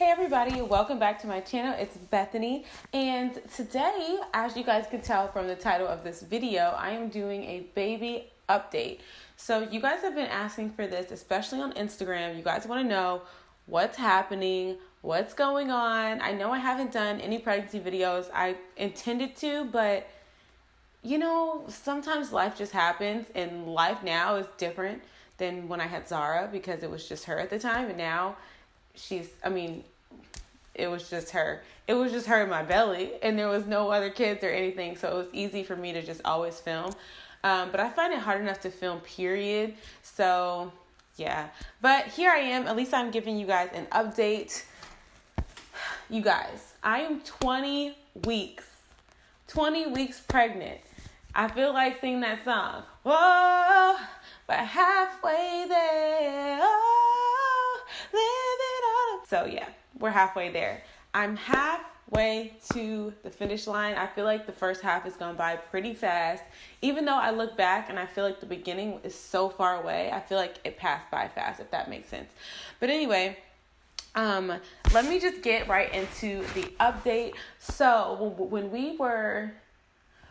Hey everybody, welcome back to my channel. It's Bethany, and today, as you guys can tell from the title of this video, I am doing a baby update. So you guys have been asking for this, especially on Instagram. You guys want to know what's happening, what's going on. I know I haven't done any pregnancy videos. I intended to, but you know, sometimes life just happens, and life now is different than when I had Zara because it was just her at the time, and now it was just her. It was just her in my belly, and there was no other kids or anything, so it was easy for me to just always film. But I find it hard enough to film, period. So, yeah. But here I am. At least I'm giving you guys an update. You guys, I am 20 weeks. 20 weeks pregnant. I feel like singing that song. Whoa, but halfway there. Oh, living on a... So, yeah. We're halfway there. I'm halfway to the finish line. I feel like the first half has gone by pretty fast. Even though I look back and I feel like the beginning is so far away, I feel like it passed by fast, if that makes sense. But anyway, let me just get right into the update. So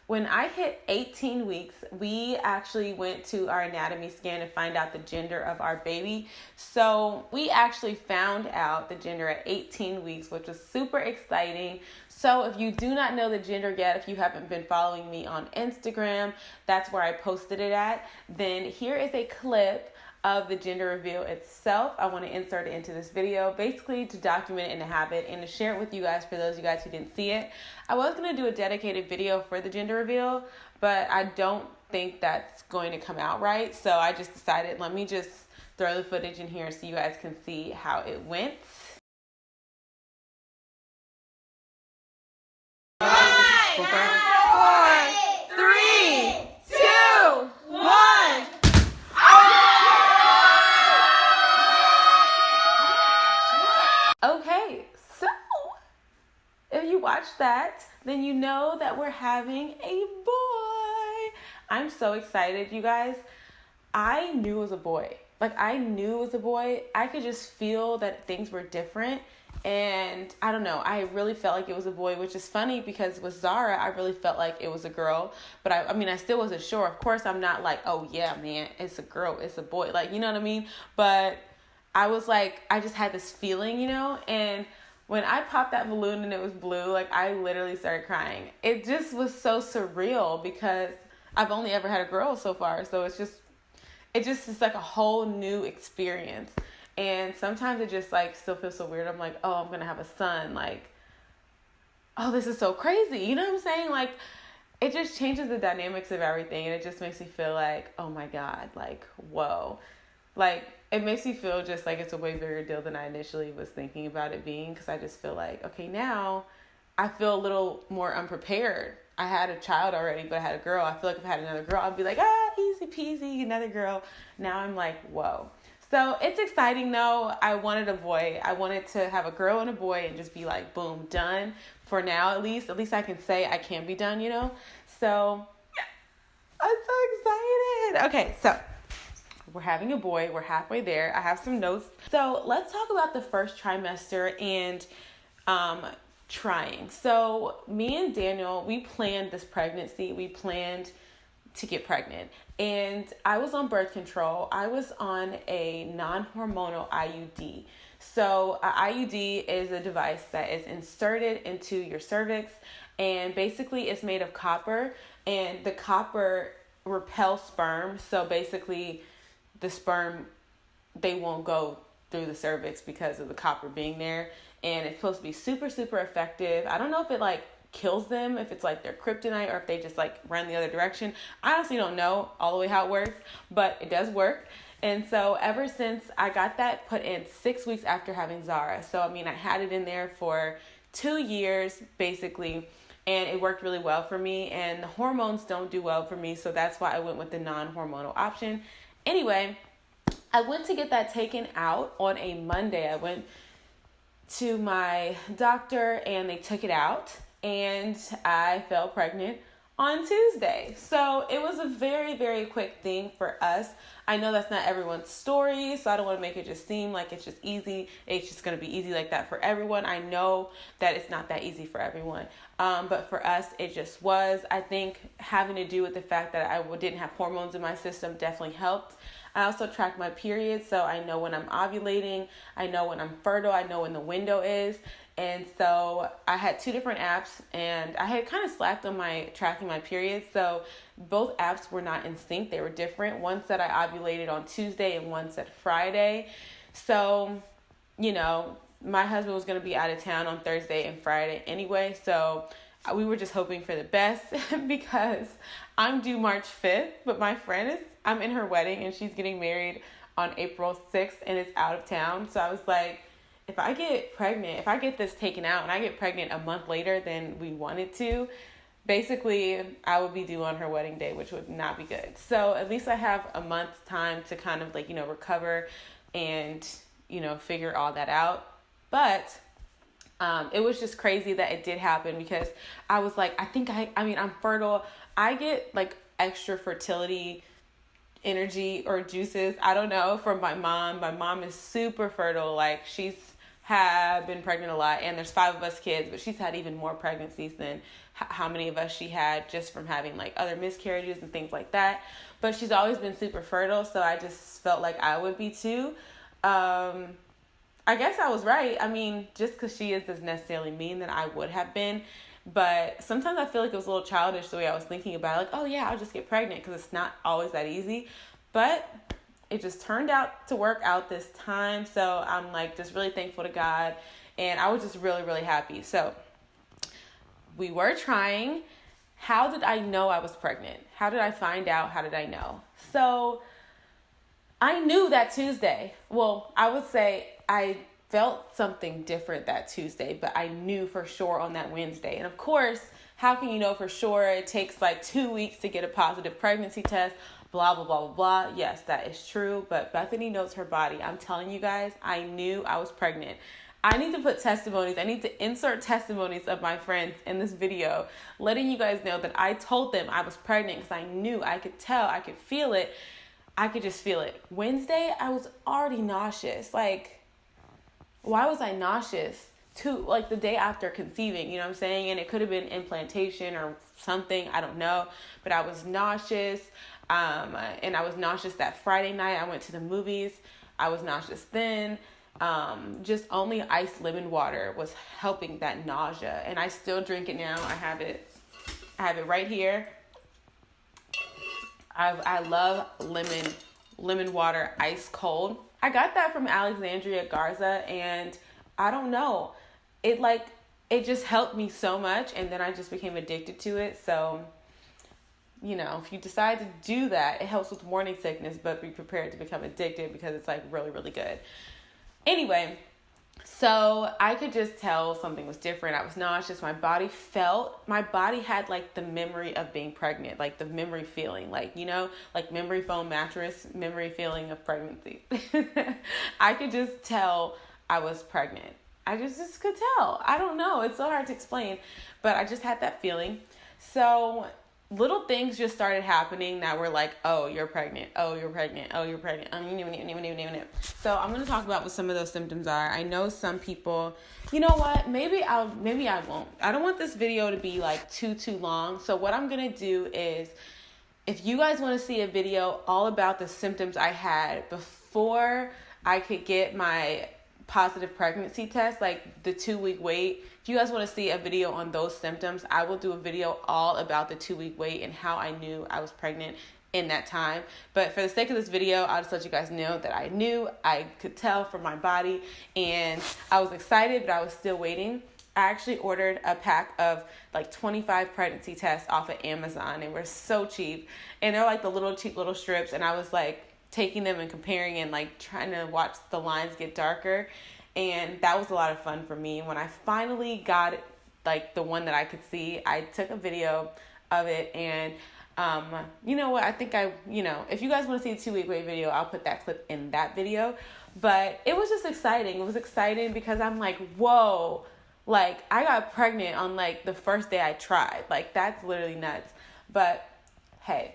when I hit 18 weeks, we actually went to our anatomy scan to find out the gender of our baby. So we actually found out the gender at 18 weeks, which was super exciting. So if you do not know the gender yet, if you haven't been following me on Instagram, that's where I posted it at. Then here is a clip of the gender reveal itself. I want to insert it into this video, basically to document it and to have it and to share it with you guys for those of you guys who didn't see it. I was going to do a dedicated video for the gender reveal, but I don't think that's going to come out right. So I just decided, let me just throw the footage in here so you guys can see how it went. 5, 4, 3, 2, 1. Okay, so if you watch that, then you know that we're having a boy. I'm so excited, you guys. I knew it was a boy. I knew it was a boy. I could just feel that things were different. And I don't know, I really felt like it was a boy, which is funny because with Zara, I really felt like it was a girl. But I still wasn't sure. Of course, I'm not like, oh yeah, man, it's a girl, it's a boy. You know what I mean? But I was like, I just had this feeling, you know, and when I popped that balloon and it was blue, I literally started crying. It just was so surreal because I've only ever had a girl so far. So it just is like a whole new experience. And sometimes it just still feels so weird. I'm like, oh, I'm going to have a son. Oh, this is so crazy. You know what I'm saying? It just changes the dynamics of everything. And it just makes me feel like, oh my God, whoa. It makes me feel just like it's a way bigger deal than I initially was thinking about it being, because I just feel like, okay, now I feel a little more unprepared. I had a child already, but I had a girl. I feel like if I had another girl, I'd be like, easy peasy, another girl. Now I'm like, whoa. So it's exciting though. I wanted a boy. I wanted to have a girl and a boy and just be like, boom, done. For now, at least I can say I can be done, you know? So I'm so excited. Okay, so we're having a boy. We're halfway there. I have some notes. So let's talk about the first trimester and trying. So me and Daniel, we planned this pregnancy. We planned to get pregnant. And I was on birth control. I was on a non-hormonal IUD. So an IUD is a device that is inserted into your cervix. And basically it's made of copper. And the copper repels sperm. So basically the sperm, they won't go through the cervix because of the copper being there. And it's supposed to be super, super effective. I don't know if it kills them, if it's their kryptonite, or if they just run the other direction. I honestly don't know all the way how it works, but it does work. And so ever since I got that put in 6 weeks after having Zara. So I had it in there for 2 years basically, and it worked really well for me. And the hormones don't do well for me, so that's why I went with the non-hormonal option. Anyway, I went to get that taken out on a Monday. I went to my doctor and they took it out, and I fell pregnant on Tuesday. So it was a very, very quick thing for us. I know that's not everyone's story, so I don't want to make it just seem like it's just easy. It's just going to be easy like that for everyone. I know that it's not that easy for everyone. But for us, it just was. I think having to do with the fact that I didn't have hormones in my system definitely helped. I also track my periods, so I know when I'm ovulating, I know when I'm fertile, I know when the window is. And so I had 2 different apps, and I had kind of slacked on my tracking my periods. So both apps were not in sync. They were different. One said I ovulated on Tuesday and one said Friday. So, you know, my husband was going to be out of town on Thursday and Friday anyway. So we were just hoping for the best because I'm due March 5th, but my friend I'm in her wedding and she's getting married on April 6th and it's out of town. So I was like, if I get this taken out and I get pregnant a month later than we wanted to, basically I would be due on her wedding day, which would not be good. So at least I have a month's time to kind of like, recover and, figure all that out. But it was just crazy that it did happen because I was like, I'm fertile. I get like extra fertility energy or juices, I don't know, from my mom. My mom is super fertile. Like she's had been pregnant a lot, and there's 5 of us kids, but she's had even more pregnancies than how many of us she had just from having like other miscarriages and things like that. But she's always been super fertile, so I just felt like I would be too. I guess I was right. I mean, just because she is doesn't necessarily mean that I would have been. But sometimes I feel like it was a little childish the way I was thinking about it. Like, oh yeah, I'll just get pregnant, because it's not always that easy. But it just turned out to work out this time. So I'm like just really thankful to God. And I was just really, really happy. So we were trying. How did I know I was pregnant? How did I find out? How did I know? So I knew that Tuesday. Well, I would say I felt something different that Tuesday, but I knew for sure on that Wednesday. And of course, how can you know for sure? It takes like 2 weeks to get a positive pregnancy test, blah, blah, blah, blah, blah. Yes, that is true, but Bethany knows her body. I'm telling you guys, I knew I was pregnant. I need to put testimonies. I need to insert testimonies of my friends in this video, letting you guys know that I told them I was pregnant because I knew, I could tell, I could feel it. I could just feel it. Wednesday, I was already nauseous. Like, why was I nauseous? Like the day after conceiving, you know what I'm saying? And it could have been implantation or something, I don't know. But I was nauseous. And I was nauseous that Friday night. I went to the movies. I was nauseous then. Just only iced lemon water was helping that nausea. And I still drink it now. I have it right here. I love lemon water, ice cold. I got that from Alexandria Garza, and I don't know, it just helped me so much, and then I just became addicted to it. So, if you decide to do that, it helps with morning sickness, but be prepared to become addicted because it's like really, really good. Anyway, so I could just tell something was different. I was nauseous. My body had like the memory of being pregnant, like the memory feeling, like memory foam mattress, memory feeling of pregnancy. I could just tell I was pregnant. I just could tell. I don't know. It's so hard to explain, but I just had that feeling. So little things just started happening that were like, oh, you're pregnant. Oh, you're pregnant. Oh, you're pregnant. So I'm going to talk about what some of those symptoms are. I know some people, you know what? Maybe I won't. I don't want this video to be like too long. So what I'm going to do is, if you guys want to see a video all about the symptoms I had before I could get my positive pregnancy test, like the 2-week wait, if you guys want to see a video on those symptoms, I will do a video all about the 2-week wait and how I knew I was pregnant in that time. But for the sake of this video, I'll just let you guys know that I knew, I could tell from my body, and I was excited, but I was still waiting. I actually ordered a pack of like 25 pregnancy tests off of Amazon. They were so cheap, and they're like the cheap little strips, and I was like taking them and comparing and like trying to watch the lines get darker. And that was a lot of fun for me. When I finally got like the one that I could see, I took a video of it. And you know what? I think if you guys want to see a 2-week wait video, I'll put that clip in that video. But it was just exciting. It was exciting because I'm like, whoa, like I got pregnant on like the first day I tried. Like that's literally nuts. But hey,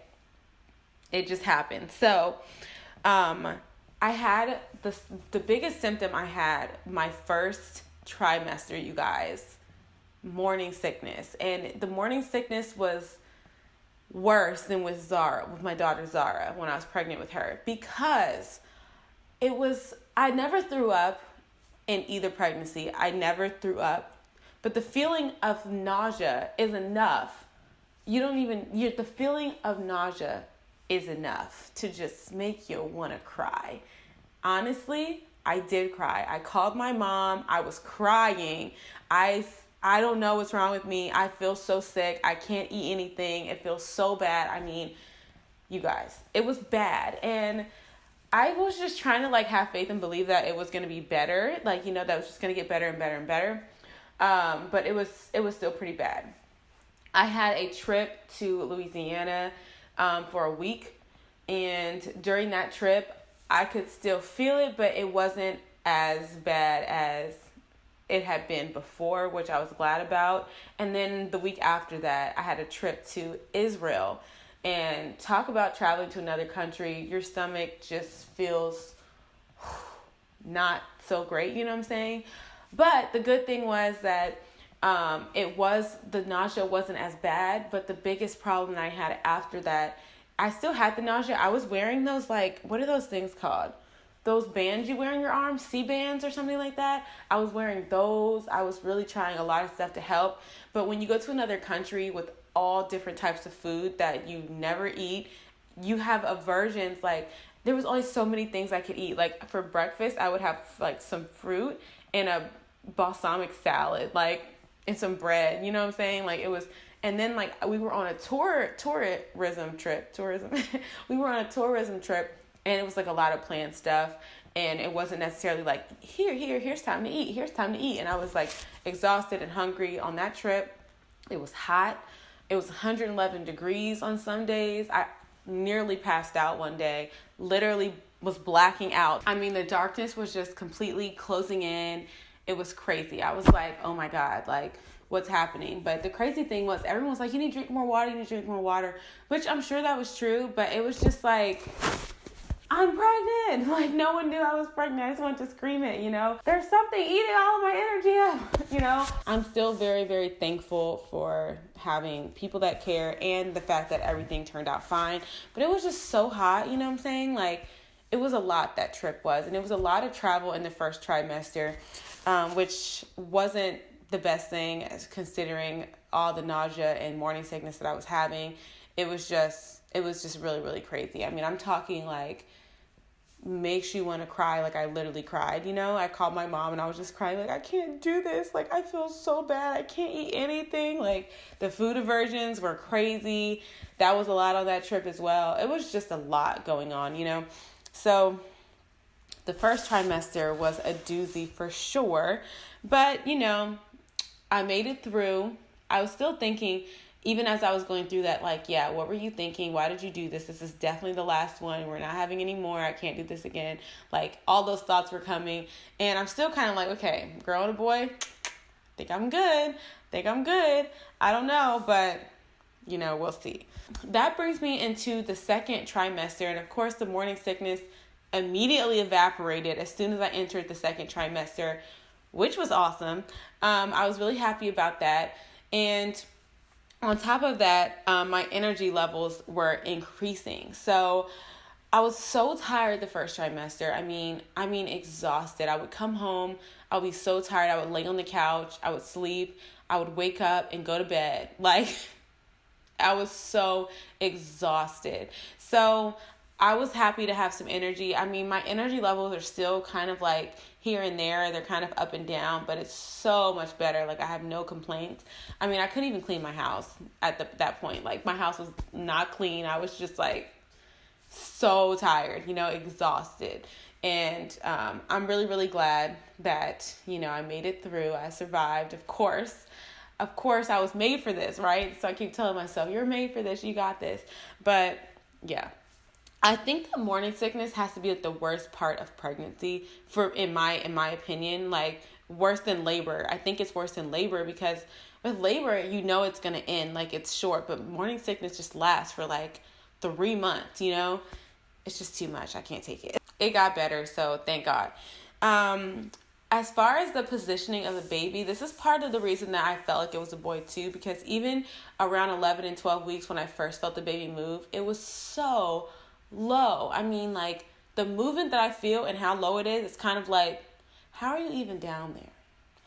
it just happened. So, I had the biggest symptom I had my first trimester, you guys, morning sickness. And the morning sickness was worse than with my daughter Zara, when I was pregnant with her, because I never threw up in either pregnancy. I never threw up, but the feeling of nausea is enough. The feeling of nausea is enough to just make you want to cry. Honestly, I did cry. I called my mom. I was crying. I don't know what's wrong with me. I feel so sick. I can't eat anything. It feels so bad. I mean, you guys, it was bad. And I was just trying to have faith and believe that it was going to be better. That it was just going to get better and better and better. But it was still pretty bad. I had a trip to Louisiana for a week. And during that trip, I could still feel it, but it wasn't as bad as it had been before, which I was glad about. And then the week after that, I had a trip to Israel. And talk about traveling to another country, your stomach just feels not so great, you know what I'm saying? But the good thing was that the nausea wasn't as bad, but the biggest problem that I had after that, I still had the nausea. I was wearing those, what are those things called? Those bands you wear on your arms, C-bands or something like that. I was wearing those. I was really trying a lot of stuff to help. But when you go to another country with all different types of food that you never eat, you have aversions. There was only so many things I could eat. For breakfast, I would have some fruit and a balsamic salad, and some bread, you know what I'm saying? And then we were on a tourism trip. We were on a tourism trip, and it was a lot of planned stuff, and it wasn't necessarily here's time to eat. And I was exhausted and hungry on that trip. It was hot. It was 111 degrees on some days. I nearly passed out one day, literally was blacking out. I mean, the darkness was just completely closing in. It was crazy. I was oh my God, what's happening? But the crazy thing was everyone was you need to drink more water, which I'm sure that was true, but it was just I'm pregnant. No one knew I was pregnant. I just wanted to scream it, There's something eating all of my energy up, I'm still very, very thankful for having people that care and the fact that everything turned out fine. But it was just so hot, you know what I'm saying? It was a lot, that trip was. And it was a lot of travel in the first trimester, which wasn't the best thing considering all the nausea and morning sickness that I was having. It was just really, really crazy. I mean, I'm talking makes you want to cry. I literally cried, I called my mom and I was just crying, I can't do this. I feel so bad. I can't eat anything. The food aversions were crazy. That was a lot on that trip as well. It was just a lot going on, So the first trimester was a doozy for sure. But, I made it through. I was still thinking, even as I was going through that, what were you thinking? Why did you do this? This is definitely the last one. We're not having any more. I can't do this again. All those thoughts were coming. And I'm still kind of okay, girl and a boy, think I'm good. I don't know, but, we'll see. That brings me into the second trimester. And, of course, the morning sickness immediately evaporated as soon as I entered the second trimester, which was awesome. I was really happy about that. And on top of that, my energy levels were increasing. So I was so tired the first trimester. I mean, exhausted. I would come home. I would be so tired. I would lay on the couch. I would sleep. I would wake up and go to bed. I was so exhausted. So I was happy to have some energy. I mean, my energy levels are still kind of here and there. They're kind of up and down, but it's so much better. I have no complaints. I mean, I couldn't even clean my house at that point. My house was not clean. I was just so tired, exhausted. And I'm really, really glad that, I made it through. I survived, of course. Of course, I was made for this, right? So I keep telling myself, you're made for this. You got this. But yeah. I think the morning sickness has to be the worst part of pregnancy in my opinion, worse than labor. I think it's worse than labor because with labor, you know it's going to end. Like, it's short, but morning sickness just lasts for like 3 months, you know? It's just too much. I can't take it. It got better, so thank God. As far as the positioning of the baby, this is part of the reason that I felt like it was a boy too, because even around 11 and 12 weeks when I first felt the baby move, it was so low. I mean, like, the movement that I feel and how low it is, it's kind of like, how are you even down there?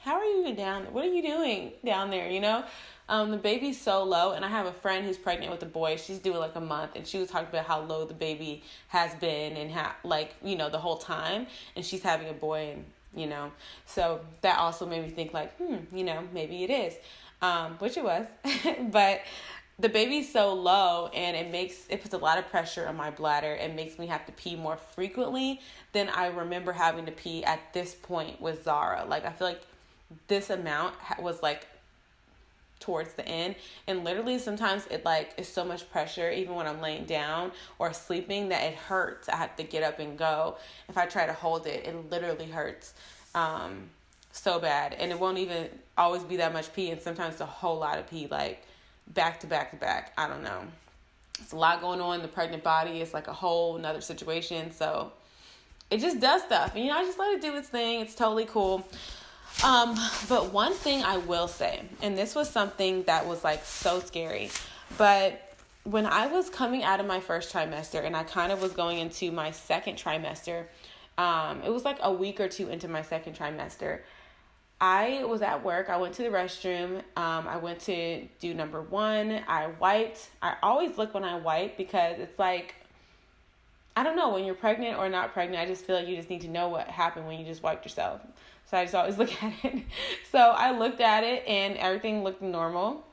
How are you even down there? What are you doing down there, you know? The baby's so low, and I have a friend who's pregnant with a boy. She's doing like a month, and she was talking about how low the baby has been and how, like, you know, the whole time, and she's having a boy, and, you know, so that also made me think like, you know, maybe it is, which it was, but the baby's so low, and it puts a lot of pressure on my bladder. It makes me have to pee more frequently than I remember having to pee at this point with Zara. Like, I feel like this amount was like towards the end, and literally sometimes it like is so much pressure even when I'm laying down or sleeping that it hurts. I have to get up and go. If I try to hold it, it literally hurts so bad, and it won't even always be that much pee, and sometimes a whole lot of pee, like back to back to back. I don't know, it's a lot going on in the pregnant body. It's like a whole another situation, so it just does stuff, and, you know, I just let it do its thing. It's totally cool. But one thing I will say, and this was something that was like so scary, but when I was coming out of my first trimester and I kind of was going into my second trimester, it was like a week or two into my second trimester. I was at work. I went to the restroom. I went to do number 1. I wiped. I always look when I wipe because it's like, I don't know, when you're pregnant or not pregnant, I just feel like you just need to know what happened when you just wiped yourself. So I just always look at it. So I looked at it and everything looked normal.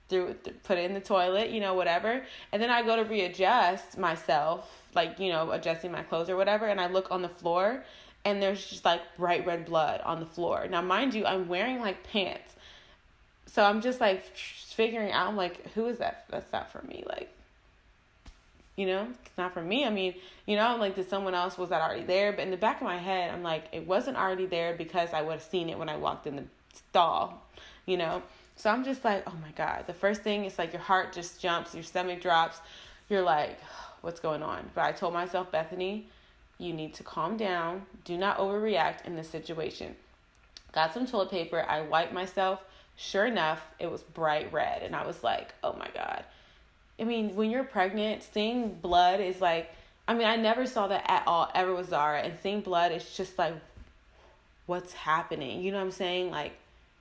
Put it in the toilet, you know, whatever. And then I go to readjust myself, like, you know, adjusting my clothes or whatever. And I look on the floor and there's just like bright red blood on the floor. Now, mind you, I'm wearing like pants. So I'm just like figuring out, I'm like, who is that? That's not for me. Like, you know, it's not for me. I mean, you know, I'm like, did someone else, was that already there? But in the back of my head, I'm like, it wasn't already there because I would have seen it when I walked in the stall, you know? So I'm just like, oh my God. The first thing is like your heart just jumps, your stomach drops. You're like, what's going on? But I told myself, Bethany, you need to calm down. Do not overreact in this situation. Got some toilet paper. I wiped myself. Sure enough, it was bright red. And I was like, oh my God. I mean, when you're pregnant, seeing blood is like, I mean, I never saw that at all ever with Zara. And seeing blood is just like, what's happening? You know what I'm saying? Like,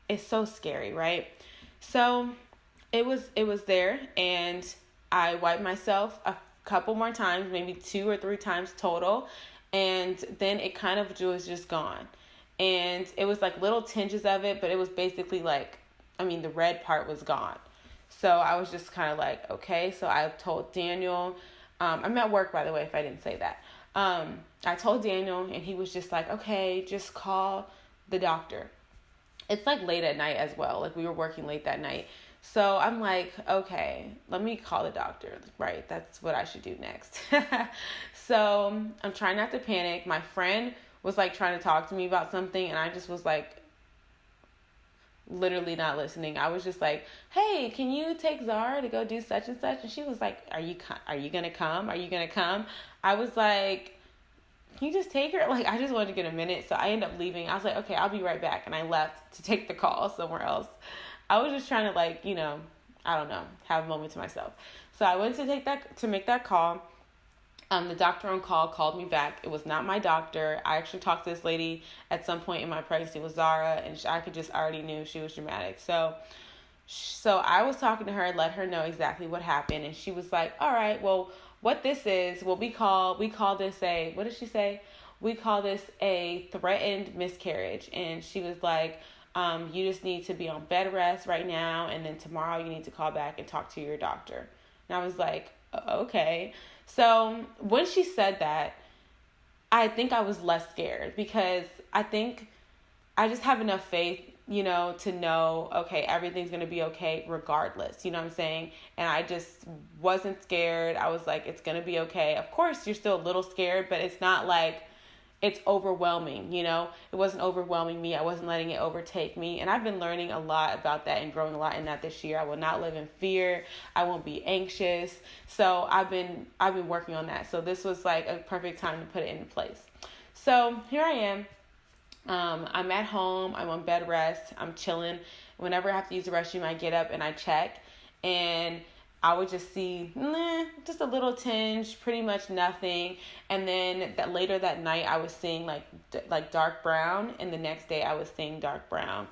it's so scary, right? So it was there, and I wiped myself a couple more times, maybe 2 or 3 times total. And then it kind of was just gone. And it was like little tinges of it, but it was basically like, I mean, the red part was gone. So I was just kind of like, okay. So I told Daniel, I'm at work, by the way, if I didn't say that. I told Daniel, and he was just like, okay, just call the doctor. It's like late at night as well. Like, we were working late that night. So I'm like, okay, let me call the doctor. Right. That's what I should do next. So I'm trying not to panic. My friend was like trying to talk to me about something, and I just was like, literally not listening. I was just like, hey, can you take Zara to go do such and such? And she was like, are you gonna come? Are you gonna come? I was like, can you just take her? Like, I just wanted to get a minute. So I ended up leaving. I was like, okay, I'll be right back. And I left to take the call somewhere else. I was just trying to, like, you know, I don't know, have a moment to myself. So I went to make that call. The doctor on call called me back. It was not my doctor. I actually talked to this lady at some point in my pregnancy with Zara, and I could just already knew she was dramatic. So I was talking to her, let her know exactly what happened, and she was like, all right, well, what this is, well, we call this a, what did she say? We call this a threatened miscarriage. And she was like, you just need to be on bed rest right now, and then tomorrow you need to call back and talk to your doctor. And I was like, okay. So when she said that, I think I was less scared, because I think I just have enough faith, you know, to know, okay, everything's going to be okay regardless. You know what I'm saying? And I just wasn't scared. I was like, it's going to be okay. Of course, you're still a little scared, but it's not like it's overwhelming, you know? It wasn't overwhelming me. I wasn't letting it overtake me. And I've been learning a lot about that and growing a lot in that this year. I will not live in fear. I won't be anxious. So I've been working on that. So this was like a perfect time to put it into place. So here I am. I'm at home. I'm on bed rest. I'm chilling. Whenever I have to use the restroom, I get up and I check. And I would just see just a little tinge, pretty much nothing. And then later that night, I was seeing like dark brown, and the next day I was seeing dark brown.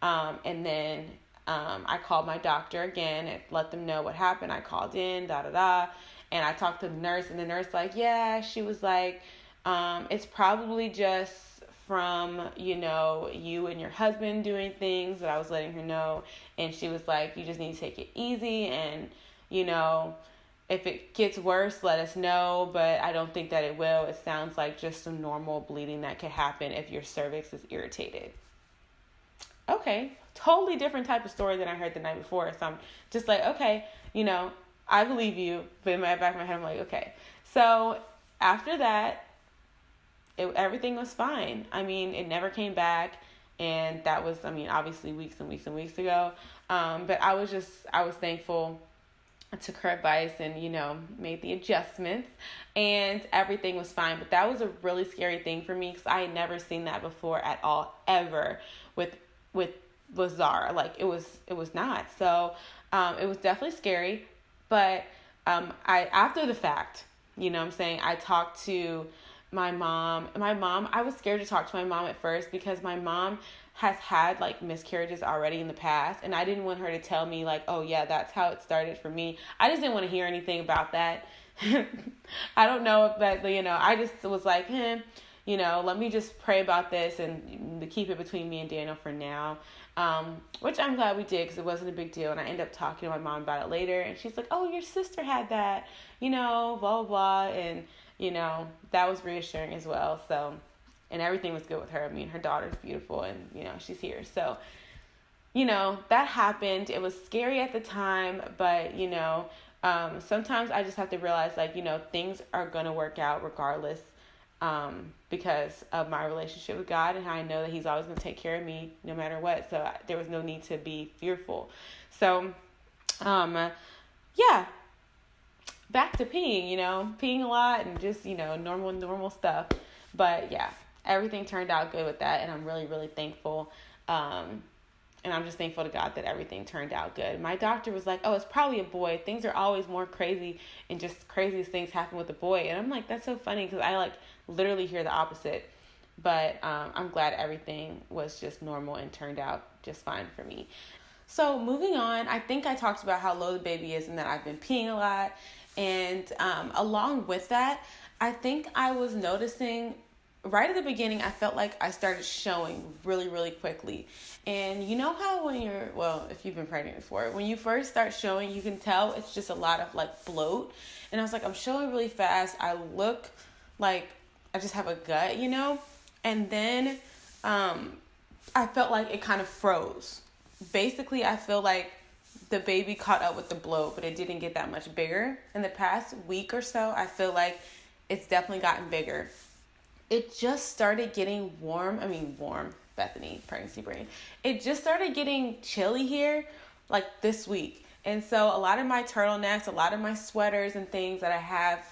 And then I called my doctor again and let them know what happened. I called in, and I talked to the nurse, and the nurse she was like, it's probably just from, you and your husband doing things that I was letting her know. And she was like, you just need to take it easy, and if it gets worse, let us know, but I don't think that it will. It sounds like just some normal bleeding that could happen if your cervix is irritated. Okay, totally different type of story than I heard the night before. So I'm just like, okay, I believe you, but in my back of my head, I'm like, okay. So after that, everything was fine. I mean, it never came back, and that was, obviously weeks and weeks and weeks ago. But I was thankful. I took her advice and, made the adjustments, and everything was fine. But that was a really scary thing for me because I had never seen that before at all, ever with Zara. Like it was not. So, it was definitely scary. But, after the fact, I talked to my mom. I was scared to talk to my mom at first because my mom has had miscarriages already in the past, and I didn't want her to tell me oh yeah, that's how it started for me. I just didn't want to hear anything about that. I don't know if that, I just was like, let me just pray about this and to keep it between me and Daniel for now. Which I'm glad we did because it wasn't a big deal. And I ended up talking to my mom about it later, and she's like, oh, your sister had that, blah, blah, blah. And, that was reassuring as well. So, and everything was good with her. Her daughter's beautiful, and, she's here. So, that happened. It was scary at the time, but, sometimes I just have to realize, things are going to work out regardless, because of my relationship with God, and how I know that He's always going to take care of me no matter what. So there was no need to be fearful. So, yeah. Back to peeing, peeing a lot and just, normal stuff. But yeah, everything turned out good with that. And I'm really, really thankful. And I'm just thankful to God that everything turned out good. My doctor was like, oh, it's probably a boy. Things are always more crazy, and just craziest things happen with a boy. And I'm like, that's so funny because I literally hear the opposite. But I'm glad everything was just normal and turned out just fine for me. So moving on, I think I talked about how low the baby is and that I've been peeing a lot. And along with that, I think I was noticing right at the beginning, I felt like I started showing really, really quickly. And you know how when if you've been pregnant before, when you first start showing, you can tell it's just a lot of bloat. And I was like, I'm showing really fast. I look like I just have a gut, And then I felt like it kind of froze. Basically, I feel like the baby caught up with the bloat, but it didn't get that much bigger. In the past week or so, I feel like it's definitely gotten bigger. It just started getting warm, Bethany, pregnancy brain. It just started getting chilly here, this week. And so a lot of my turtlenecks, a lot of my sweaters and things that I have,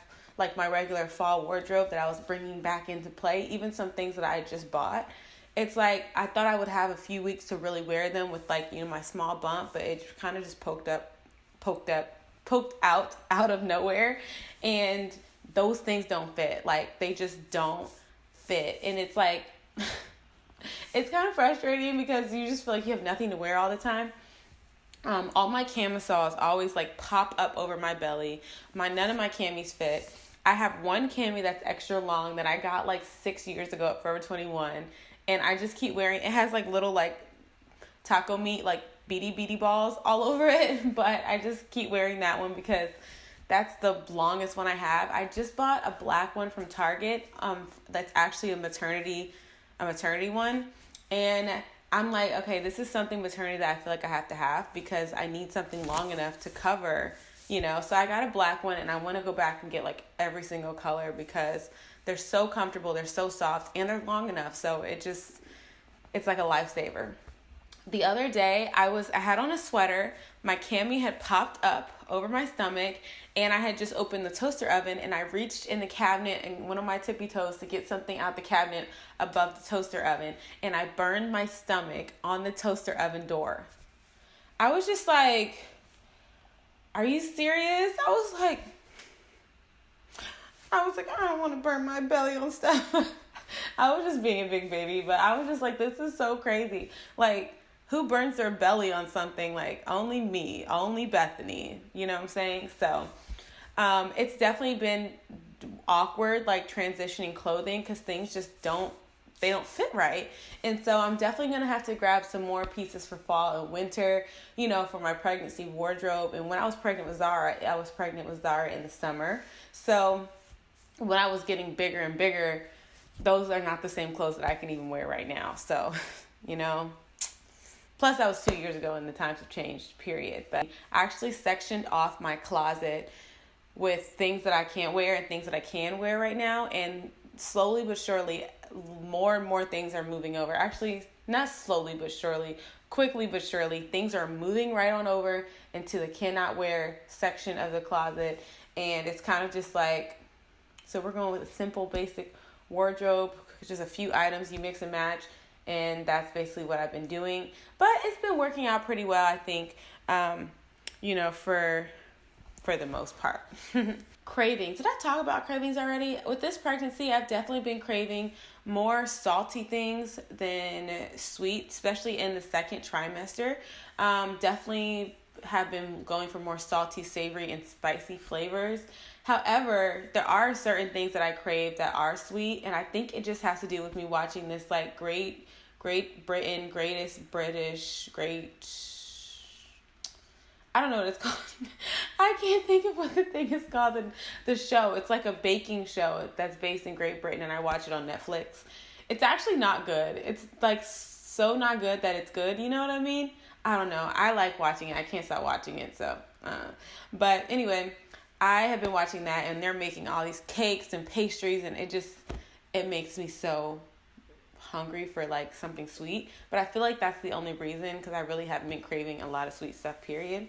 my regular fall wardrobe that I was bringing back into play, even some things that I just bought, it's I thought I would have a few weeks to really wear them with my small bump, but it kind of just poked out of nowhere. And those things don't fit. They just don't fit. And it's it's kind of frustrating because you just feel like you have nothing to wear all the time. All my camisoles always pop up over my belly. None of my camis fit. I have one cami that's extra long that I got 6 years ago at Forever 21. And I just keep wearing, it has little taco meat, beady balls all over it. But I just keep wearing that one because that's the longest one I have. I just bought a black one from Target. That's actually a maternity one. And I'm okay, this is something maternity that I feel like I have to have because I need something long enough to cover, you know. So I got a black one, and I want to go back and get like every single color because they're so comfortable, they're so soft, and they're long enough. So it's like a lifesaver. The other day, I had on a sweater. My cami had popped up over my stomach, and I had just opened the toaster oven, and I reached in the cabinet and one of my tippy toes to get something out the cabinet above the toaster oven, and I burned my stomach on the toaster oven door. I was just like, are you serious? I was like, I don't want to burn my belly on stuff. I was just being a big baby, but I was just like, this is so crazy. Like, who burns their belly on something? Like, only me, only Bethany, you know what I'm saying? So, it's definitely been awkward, like transitioning clothing, because things just don't fit right. And so I'm definitely going to have to grab some more pieces for fall and winter, you know, for my pregnancy wardrobe. And when I was pregnant with Zara, in the summer. So when I was getting bigger and bigger, those are not the same clothes that I can even wear right now. So, you know, plus that was 2 years ago and the times have changed, period. But I actually sectioned off my closet with things that I can't wear and things that I can wear right now. And slowly but surely, more and more things are moving over. Actually, not slowly but surely, quickly but surely, things are moving right on over into the cannot wear section of the closet. And it's kind of just like, so we're going with a simple, basic wardrobe, just a few items you mix and match. And that's basically what I've been doing. But it's been working out pretty well, I think, you know, for the most part. Cravings. Did I talk about cravings already? With this pregnancy, I've definitely been craving more salty things than sweet, especially in the second trimester. Definitely have been going for more salty, savory, and spicy flavors. However, there are certain things that I crave that are sweet, and I think it just has to do with me watching this like Great Britain, I don't know what it's called. I can't think of what the thing is called in the show. It's like a baking show that's based in Great Britain, and I watch it on Netflix. It's actually not good. It's like so not good that it's good. You know what I mean? I don't know. I like watching it. I can't stop watching it. So, but anyway, I have been watching that, and they're making all these cakes and pastries, and it makes me so hungry for like something sweet. But I feel like that's the only reason, because I really haven't been craving a lot of sweet stuff, period.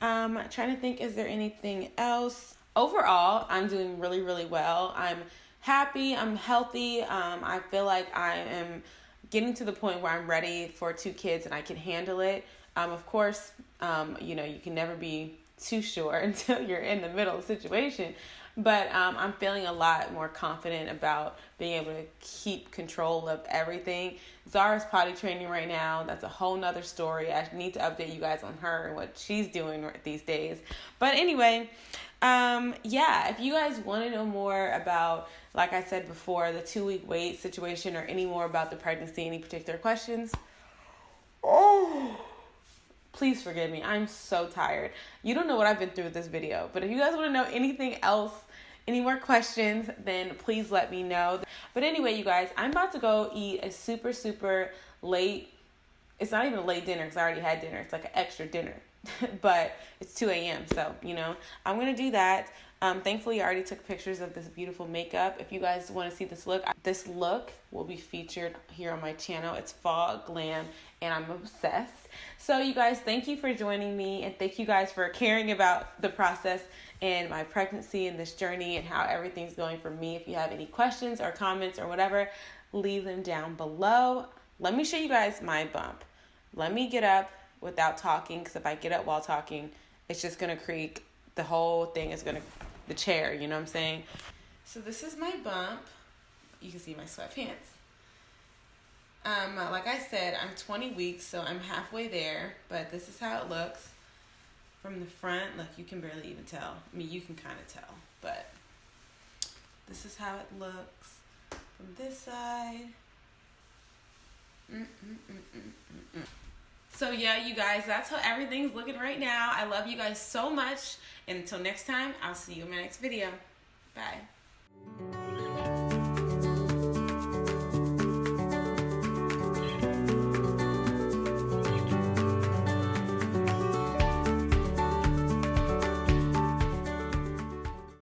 Trying to think, is there anything else? Overall, I'm doing really, really well. I'm happy. I'm healthy. I feel like I am getting to the point where I'm ready for 2 kids and I can handle it. Of course, you know, you can never be too sure until you're in the middle of the situation. But I'm feeling a lot more confident about being able to keep control of everything. Zara's potty training right now. That's a whole nother story. I need to update you guys on her and what she's doing these days. But anyway, yeah, if you guys want to know more about, like I said before, the 2-week wait situation, or any more about the pregnancy, any particular questions, please forgive me. I'm so tired. You don't know what I've been through with this video. But if you guys want to know anything else, any more questions, then please let me know. But anyway, you guys, I'm about to go eat a super, super late. It's not even a late dinner because I already had dinner. It's like an extra dinner. But it's 2 a.m. So, you know, I'm going to do that. Thankfully, I already took pictures of this beautiful makeup. If you guys want to see this look will be featured here on my channel. It's fall glam, and I'm obsessed. So you guys, thank you for joining me, and thank you guys for caring about the process and my pregnancy and this journey and how everything's going for me. If you have any questions or comments or whatever, leave them down below. Let me show you guys my bump. Let me get up without talking, because if I get up while talking, it's just going to creak. The whole thing is going to, the chair, you know what I'm saying? So this is my bump. You can see my sweatpants. Like I said, I'm 20 weeks, so I'm halfway there, but this is how it looks from the front. Look, you can barely even tell. I mean, you can kind of tell, but this is how it looks from this side. So yeah, you guys, that's how everything's looking right now. I love you guys so much, and until next time, I'll see you in my next video. Bye.